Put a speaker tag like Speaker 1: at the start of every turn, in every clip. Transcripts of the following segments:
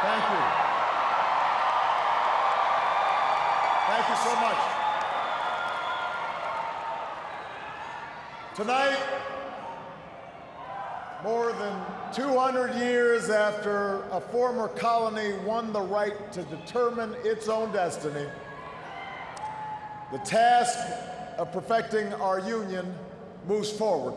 Speaker 1: Thank you. Thank you so much. Tonight, more than 200 years after a former colony won the right to determine its own destiny, the task of perfecting our union moves forward.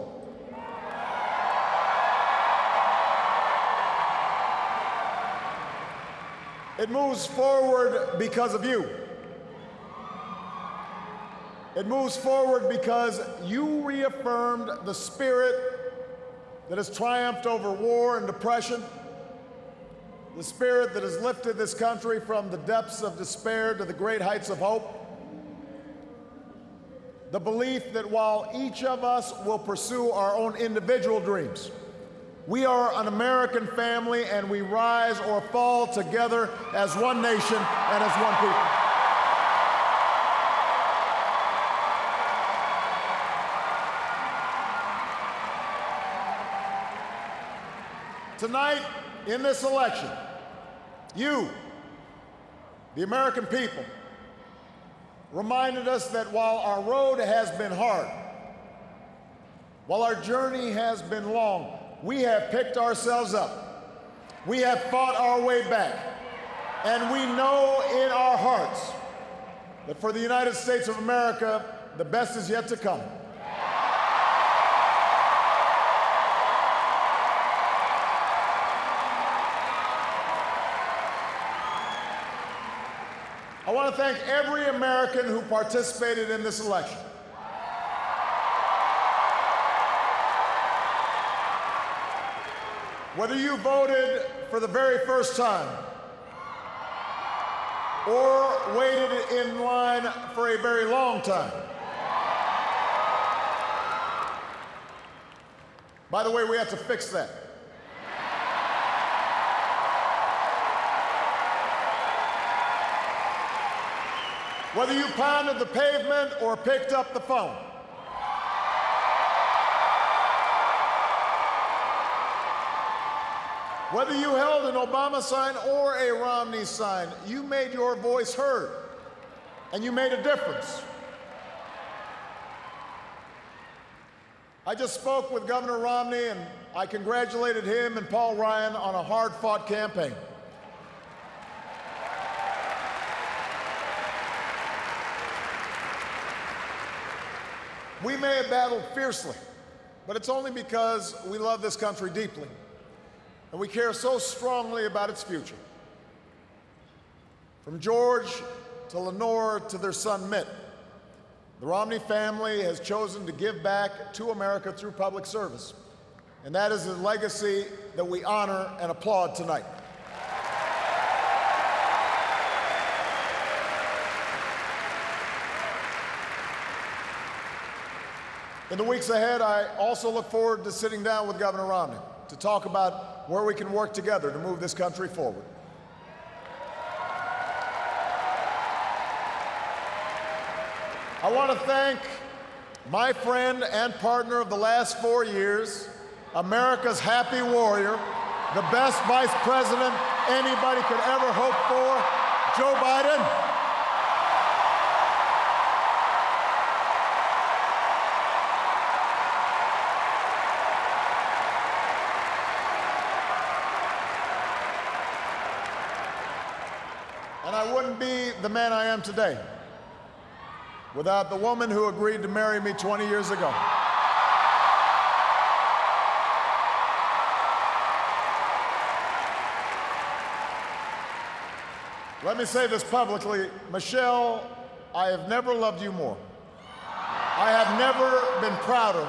Speaker 1: It moves forward because of you. It moves forward because you reaffirmed the spirit that has triumphed over war and depression, the spirit that has lifted this country from the depths of despair to the great heights of hope, the belief that while each of us will pursue our own individual dreams, we are an American family and we rise or fall together as one nation and as one people. Tonight, in this election, you, the American people, reminded us that while our road has been hard, while our journey has been long, we have picked ourselves up. We have fought our way back. And we know in our hearts that for the United States of America, the best is yet to come. I want to thank every American who participated in this election. Whether you voted for the very first time or waited in line for a very long time. By the way, we have to fix that. Whether you pounded the pavement or picked up the phone. Whether you held an Obama sign or a Romney sign, you made your voice heard, and you made a difference. I just spoke with Governor Romney, and I congratulated him and Paul Ryan on a hard-fought campaign. We may have battled fiercely, but it's only because we love this country deeply, and we care so strongly about its future. From George to Lenore to their son Mitt, the Romney family has chosen to give back to America through public service, and that is a legacy that we honor and applaud tonight. In the weeks ahead, I also look forward to sitting down with Governor Romney to talk about where we can work together to move this country forward. I want to thank my friend and partner of the last 4 years, America's happy warrior, the best vice president anybody could ever hope for, Joe Biden. And I wouldn't be the man I am today without the woman who agreed to marry me 20 years ago. Let me say this publicly, Michelle, I have never loved you more. I have never been prouder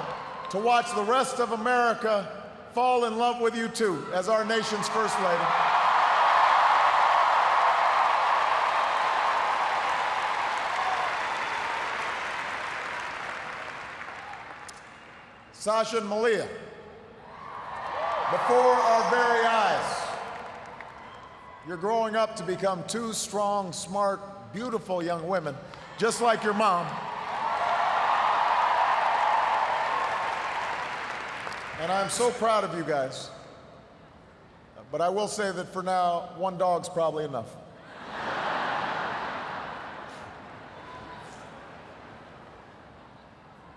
Speaker 1: to watch the rest of America fall in love with you too, as our nation's First Lady. Sasha and Malia, before our very eyes, you're growing up to become two strong, smart, beautiful young women, just like your mom. And I'm so proud of you guys. but I will say that for now, one dog's probably enough.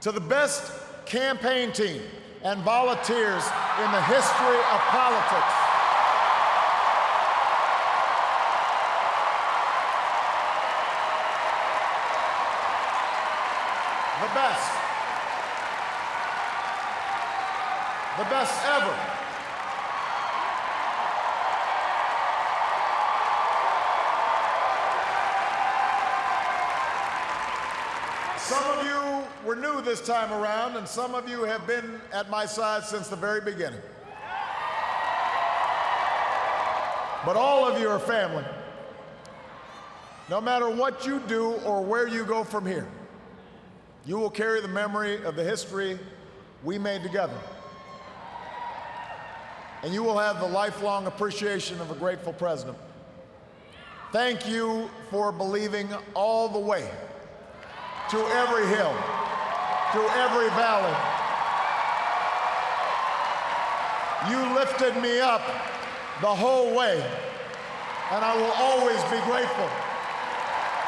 Speaker 1: To the best campaign team and volunteers in the history of politics, the best ever. Some of you were new this time around, and some of you have been at my side since the very beginning. But all of you are family. No matter what you do or where you go from here, you will carry the memory of the history we made together. And you will have the lifelong appreciation of a grateful president. Thank you for believing all the way to every hill, to every valley. You lifted me up the whole way, and I will always be grateful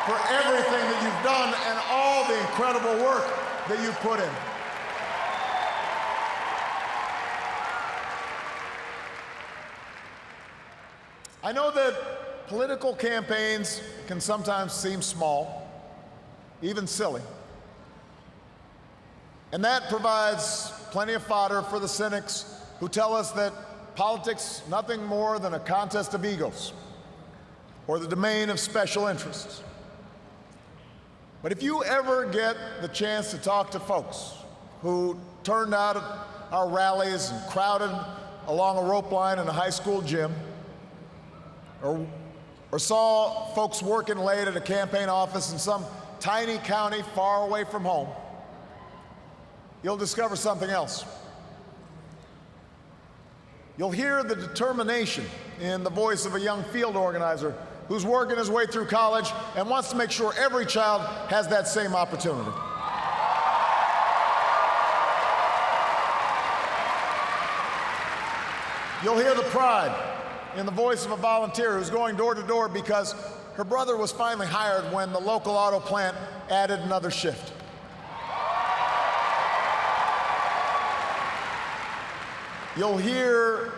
Speaker 1: for everything that you've done and all the incredible work that you've put in. I know that political campaigns can sometimes seem small, even silly. And that provides plenty of fodder for the cynics who tell us that politics is nothing more than a contest of egos or the domain of special interests. But if you ever get the chance to talk to folks who turned out at our rallies and crowded along a rope line in a high school gym, or saw folks working late at a campaign office in some tiny county far away from home, you'll discover something else. You'll hear the determination in the voice of a young field organizer who's working his way through college and wants to make sure every child has that same opportunity. You'll hear the pride in the voice of a volunteer who's going door to door because her brother was finally hired when the local auto plant added another shift. You'll hear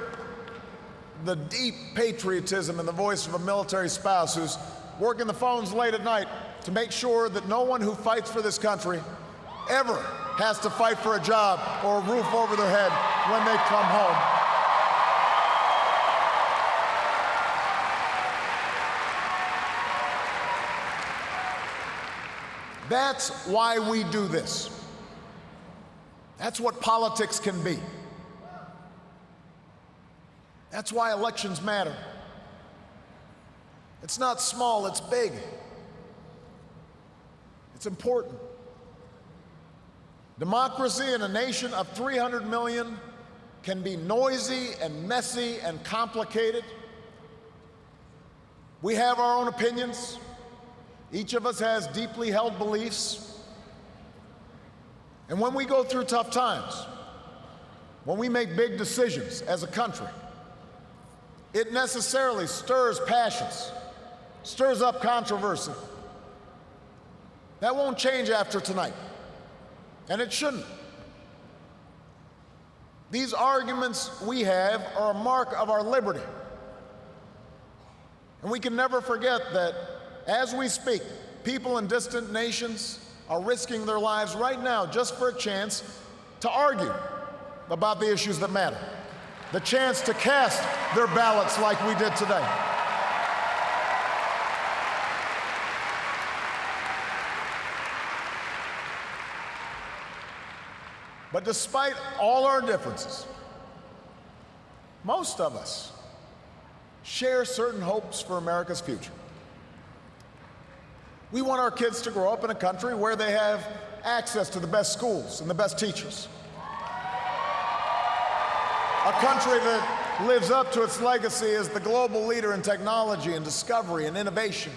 Speaker 1: the deep patriotism in the voice of a military spouse who's working the phones late at night to make sure that no one who fights for this country ever has to fight for a job or a roof over their head when they come home. That's why we do this. That's what politics can be. That's why elections matter. It's not small, it's big. It's important. Democracy in a nation of 300 million can be noisy and messy and complicated. We have our own opinions. Each of us has deeply held beliefs. And when we go through tough times, when we make big decisions as a country, it necessarily stirs passions, stirs up controversy. That won't change after tonight, and it shouldn't. These arguments we have are a mark of our liberty. And we can never forget that as we speak, people in distant nations are risking their lives right now just for a chance to argue about the issues that matter, the chance to cast their ballots like we did today. But despite all our differences, most of us share certain hopes for America's future. We want our kids to grow up in a country where they have access to the best schools and the best teachers. A country that lives up to its legacy as the global leader in technology and discovery and innovation,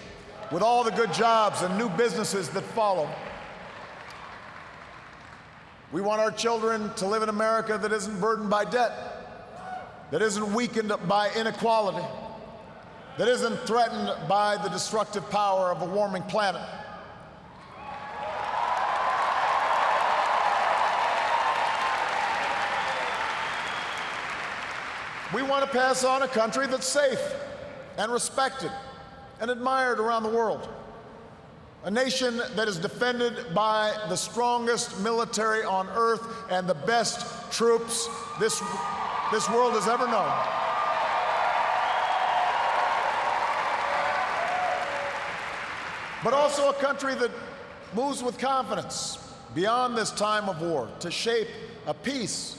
Speaker 1: with all the good jobs and new businesses that follow. We want our children to live in America that isn't burdened by debt, that isn't weakened by inequality, that isn't threatened by the destructive power of a warming planet. We want to pass on a country that's safe and respected and admired around the world. A nation that is defended by the strongest military on earth and the best troops this world has ever known. But also a country that moves with confidence beyond this time of war to shape a peace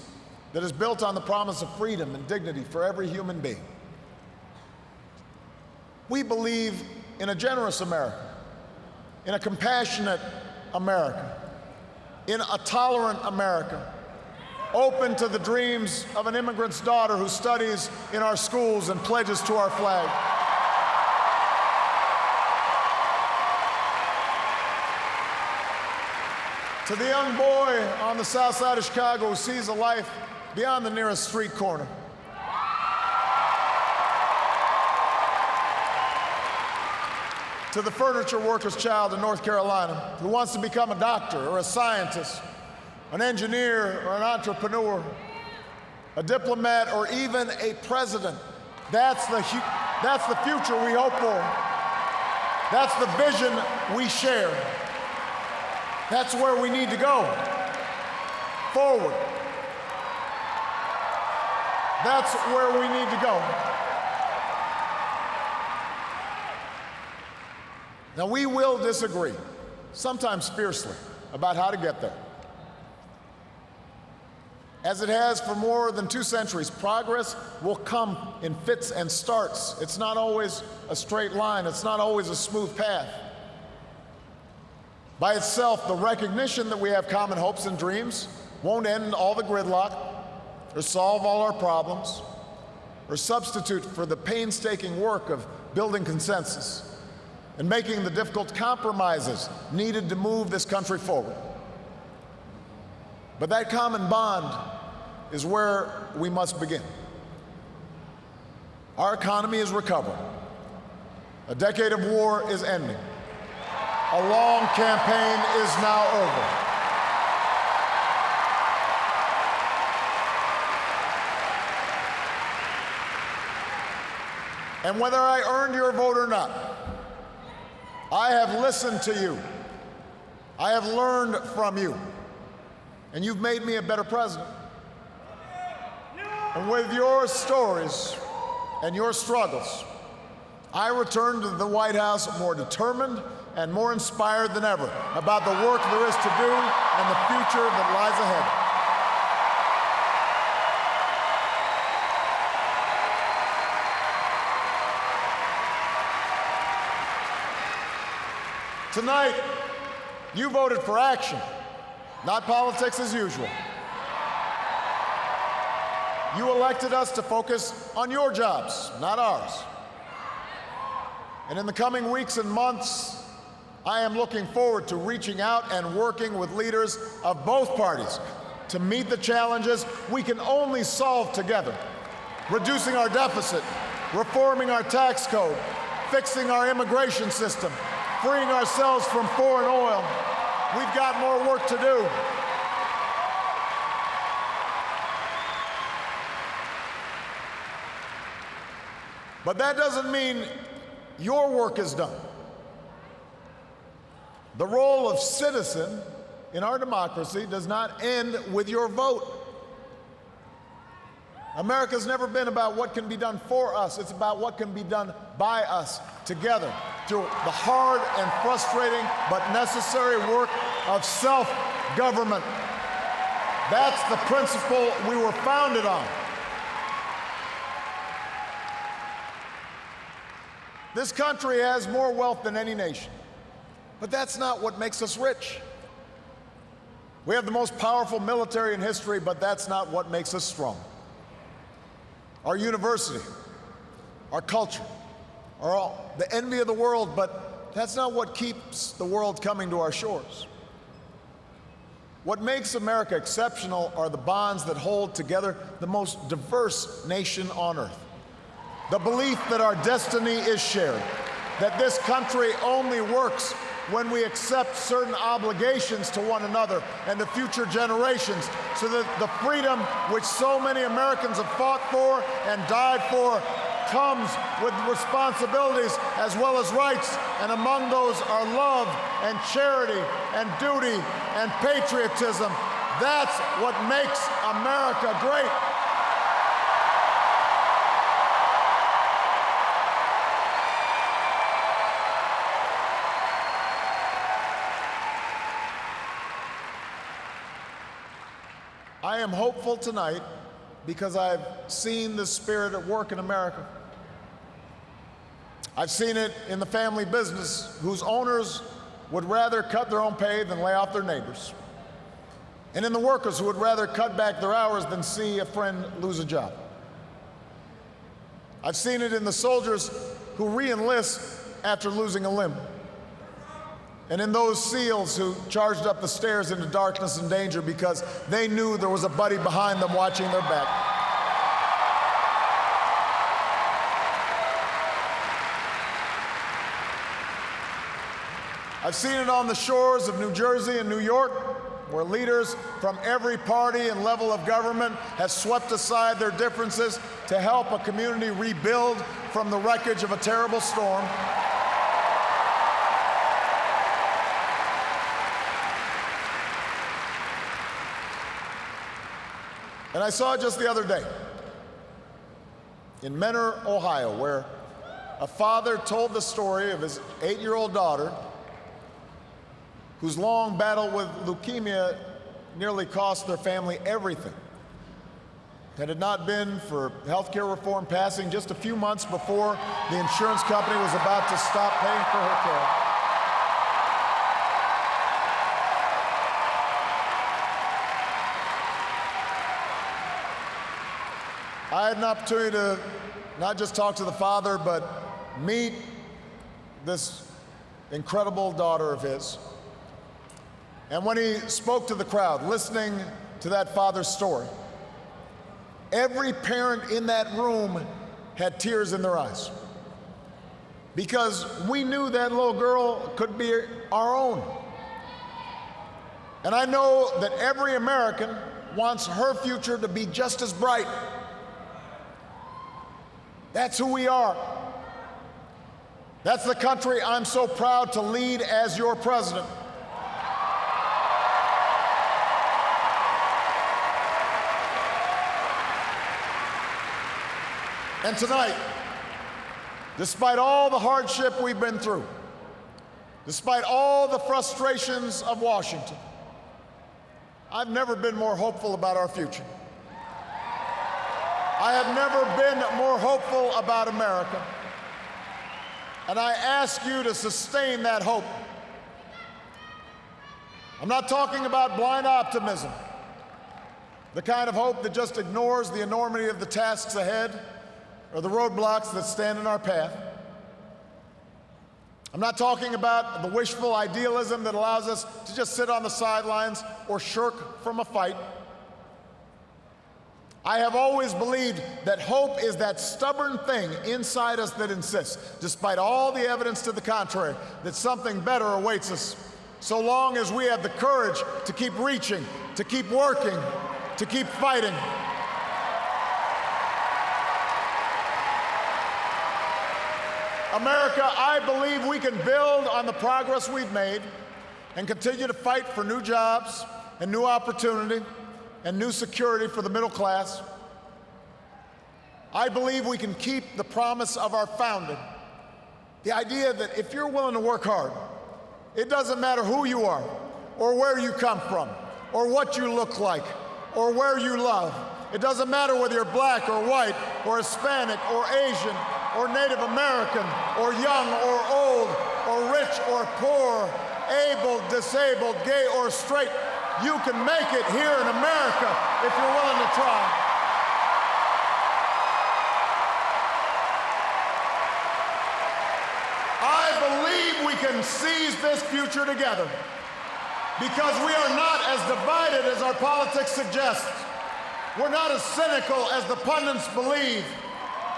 Speaker 1: that is built on the promise of freedom and dignity for every human being. We believe in a generous America, in a compassionate America, in a tolerant America, open to the dreams of an immigrant's daughter who studies in our schools and pledges to our flag. To the young boy on the south side of Chicago who sees a life beyond the nearest street corner. To the furniture worker's child in North Carolina who wants to become a doctor or a scientist, an engineer or an entrepreneur, a diplomat or even a president. That's the future we hope for. That's the vision we share. That's where we need to go. Forward. That's where we need to go. Now, we will disagree, sometimes fiercely, about how to get there. As it has for more than 2 centuries, progress will come in fits and starts. It's not always a straight line. It's not always a smooth path. By itself, the recognition that we have common hopes and dreams won't end all the gridlock, or solve all our problems, or substitute for the painstaking work of building consensus and making the difficult compromises needed to move this country forward. But that common bond is where we must begin. Our economy is recovering. A decade of war is ending. A long campaign is now over. And whether I earned your vote or not, I have listened to you. I have learned from you. And you've made me a better president. And with your stories and your struggles, I return to the White House more determined and more inspired than ever about the work there is to do and the future that lies ahead. Tonight, you voted for action, not politics as usual. You elected us to focus on your jobs, not ours. And in the coming weeks and months, I am looking forward to reaching out and working with leaders of both parties to meet the challenges we can only solve together, reducing our deficit, reforming our tax code, fixing our immigration system, freeing ourselves from foreign oil. We've got more work to do. But that doesn't mean your work is done. The role of citizen in our democracy does not end with your vote. America's never been about what can be done for us. It's about what can be done by us together through the hard and frustrating but necessary work of self-government. That's the principle we were founded on. This country has more wealth than any nation, but that's not what makes us rich. We have the most powerful military in history, but that's not what makes us strong. Our university, our culture, are all the envy of the world, but that's not what keeps the world coming to our shores. What makes America exceptional are the bonds that hold together the most diverse nation on earth. The belief that our destiny is shared, that this country only works when we accept certain obligations to one another and to future generations, so that the freedom which so many Americans have fought for and died for comes with responsibilities as well as rights, and among those are love and charity and duty and patriotism. That's what makes America great. I am hopeful tonight because I've seen the spirit at work in America. I've seen it in the family business whose owners would rather cut their own pay than lay off their neighbors, and in the workers who would rather cut back their hours than see a friend lose a job. I've seen it in the soldiers who re-enlist after losing a limb, and in those SEALs who charged up the stairs into darkness and danger because they knew there was a buddy behind them watching their back. I've seen it on the shores of New Jersey and New York, where leaders from every party and level of government have swept aside their differences to help a community rebuild from the wreckage of a terrible storm. And I saw it just the other day in Mentor, Ohio, where a father told the story of his 8-year-old daughter whose long battle with leukemia nearly cost their family everything. Had it not been for health care reform passing just a few months before the insurance company was about to stop paying for her care, I had an opportunity to not just talk to the father, but meet this incredible daughter of his. And when he spoke to the crowd, listening to that father's story, every parent in that room had tears in their eyes, because we knew that little girl could be our own. And I know that every American wants her future to be just as bright. That's who we are. That's the country I'm so proud to lead as your president. And tonight, despite all the hardship we've been through, despite all the frustrations of Washington, I've never been more hopeful about our future. I have never been more hopeful about America. And I ask you to sustain that hope. I'm not talking about blind optimism, the kind of hope that just ignores the enormity of the tasks ahead or the roadblocks that stand in our path. I'm not talking about the wishful idealism that allows us to just sit on the sidelines or shirk from a fight. I have always believed that hope is that stubborn thing inside us that insists, despite all the evidence to the contrary, that something better awaits us, so long as we have the courage to keep reaching, to keep working, to keep fighting. America, I believe we can build on the progress we've made and continue to fight for new jobs and new opportunity and new security for the middle class. I believe we can keep the promise of our founding, the idea that if you're willing to work hard, it doesn't matter who you are or where you come from or what you look like or where you love. It doesn't matter whether you're black or white or Hispanic or Asian or Native American or young or old or rich or poor, able, disabled, gay or straight. You can make it here in America if you're willing to try. I believe we can seize this future together. Because we are not as divided as our politics suggests. We're not as cynical as the pundits believe.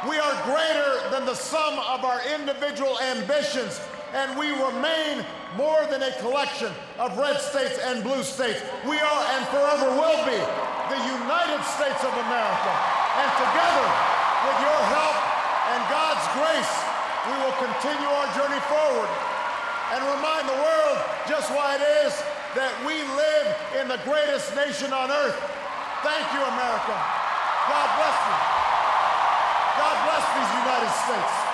Speaker 1: We are greater than the sum of our individual ambitions, and we remain more than a collection of red states and blue states. We are and forever will be the United States of America. And together, with your help and God's grace, we will continue our journey forward and remind the world just why it is that we live in the greatest nation on earth. Thank you, America. God bless you. God bless these United States.